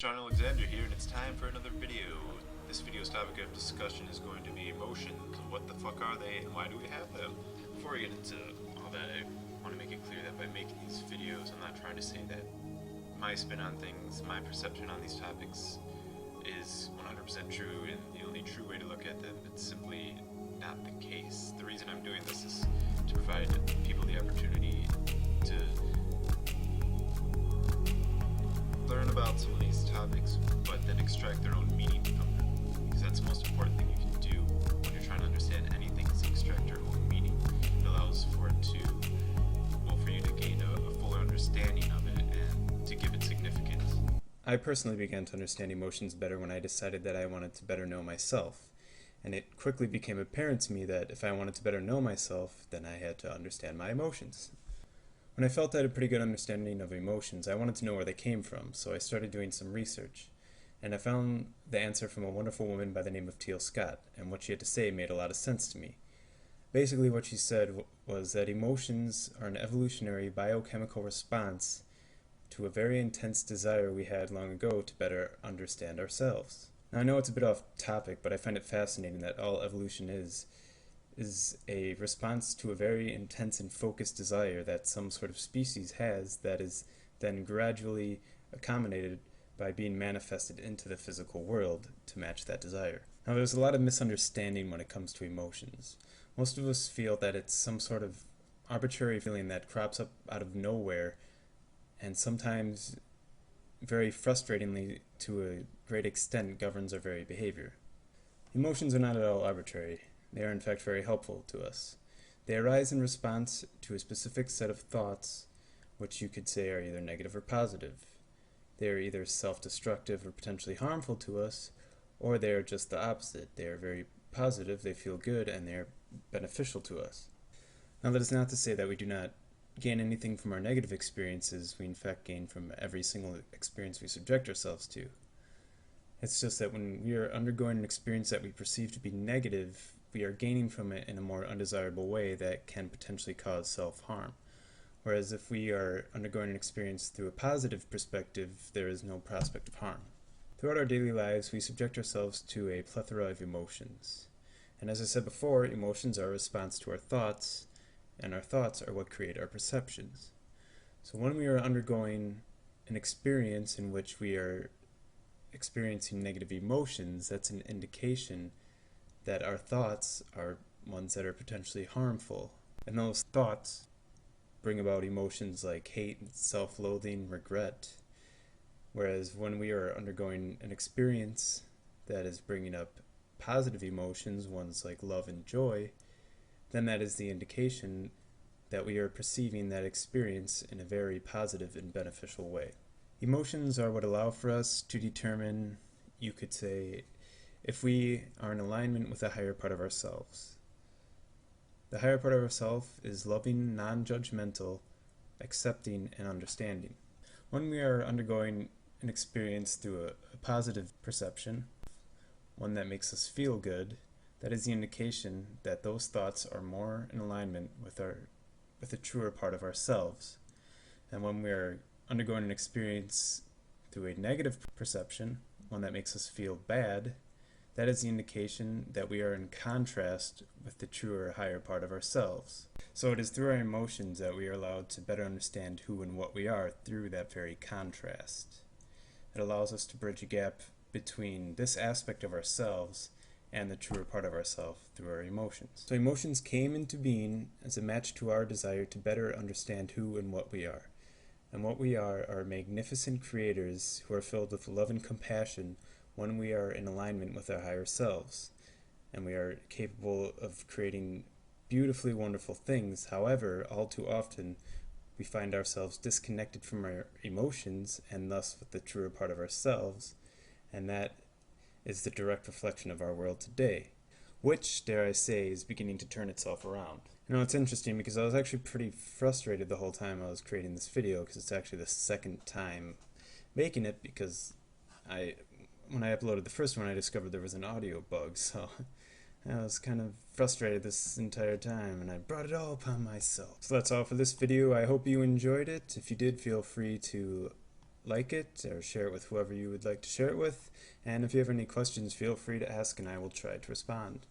Shaun Alexander here, and it's time for another video. This video's topic of discussion is going to be emotions. What the fuck are they, and why do we have them? Before I get into all that, I want to make it clear that by making these videos, I'm not trying to say that my spin on things, my perception on these topics is 100% true and the only true way to look at them. It's simply not the case. The reason I'm doing this is to provide people the opportunity to learn about some of these topics, but then extract their own meaning from them. Because that's the most important thing you can do when you're trying to understand anything, is extract your own meaning. It allows for it to, well, for you to gain a fuller understanding of it and to give it significance. I personally began to understand emotions better when I decided that I wanted to better know myself. And it quickly became apparent to me that if I wanted to better know myself, then I had to understand my emotions. When I felt I had a pretty good understanding of emotions, I wanted to know where they came from, so I started doing some research. And I found the answer from a wonderful woman by the name of Teal Scott, and what she had to say made a lot of sense to me. Basically what she said was that emotions are an evolutionary biochemical response to a very intense desire we had long ago to better understand ourselves. Now I know it's a bit off topic, but I find it fascinating that all evolution is a response to a very intense and focused desire that some sort of species has that is then gradually accommodated by being manifested into the physical world to match that desire. Now there's a lot of misunderstanding when it comes to emotions. Most of us feel that it's some sort of arbitrary feeling that crops up out of nowhere and sometimes very frustratingly to a great extent governs our very behavior. Emotions are not at all arbitrary. They are in fact very helpful to us. They arise in response to a specific set of thoughts, which you could say are either negative or positive. They are either self-destructive or potentially harmful to us, or they are just the opposite. They are very positive, they feel good, and they are beneficial to us. Now that is not to say that we do not gain anything from our negative experiences. We in fact gain from every single experience we subject ourselves to. It's just that when we are undergoing an experience that we perceive to be negative, we are gaining from it in a more undesirable way that can potentially cause self-harm. Whereas if we are undergoing an experience through a positive perspective, there is no prospect of harm. Throughout our daily lives, we subject ourselves to a plethora of emotions. And as I said before, emotions are a response to our thoughts, and our thoughts are what create our perceptions. So when we are undergoing an experience in which we are experiencing negative emotions, that's an indication that our thoughts are ones that are potentially harmful. And those thoughts bring about emotions like hate, self-loathing, regret. Whereas when we are undergoing an experience that is bringing up positive emotions, ones like love and joy, then that is the indication that we are perceiving that experience in a very positive and beneficial way. Emotions are what allow for us to determine, you could say, if we are in alignment with the higher part of ourselves. The higher part of ourselves is loving, non-judgmental, accepting, and understanding. When we are undergoing an experience through a positive perception, one that makes us feel good, that is the indication that those thoughts are more in alignment with the truer part of ourselves. And when we are undergoing an experience through a negative perception, one that makes us feel bad, that is the indication that we are in contrast with the truer, higher part of ourselves. So it is through our emotions that we are allowed to better understand who and what we are through that very contrast. It allows us to bridge a gap between this aspect of ourselves and the truer part of ourselves through our emotions. So emotions came into being as a match to our desire to better understand who and what we are. And what we are magnificent creators who are filled with love and compassion when we are in alignment with our higher selves. And we are capable of creating beautifully wonderful things. However, all too often we find ourselves disconnected from our emotions and thus with the truer part of ourselves. And that is the direct reflection of our world today, which, dare I say, is beginning to turn itself around. You know, it's interesting because I was actually pretty frustrated the whole time I was creating this video, because it's actually the second time making it, because when I uploaded the first one I discovered there was an audio bug, so I was kind of frustrated this entire time, and I brought it all upon myself. So that's all for this video. I hope you enjoyed it. If you did, feel free to like it or share it with whoever you would like to share it with. And if you have any questions, feel free to ask and I will try to respond.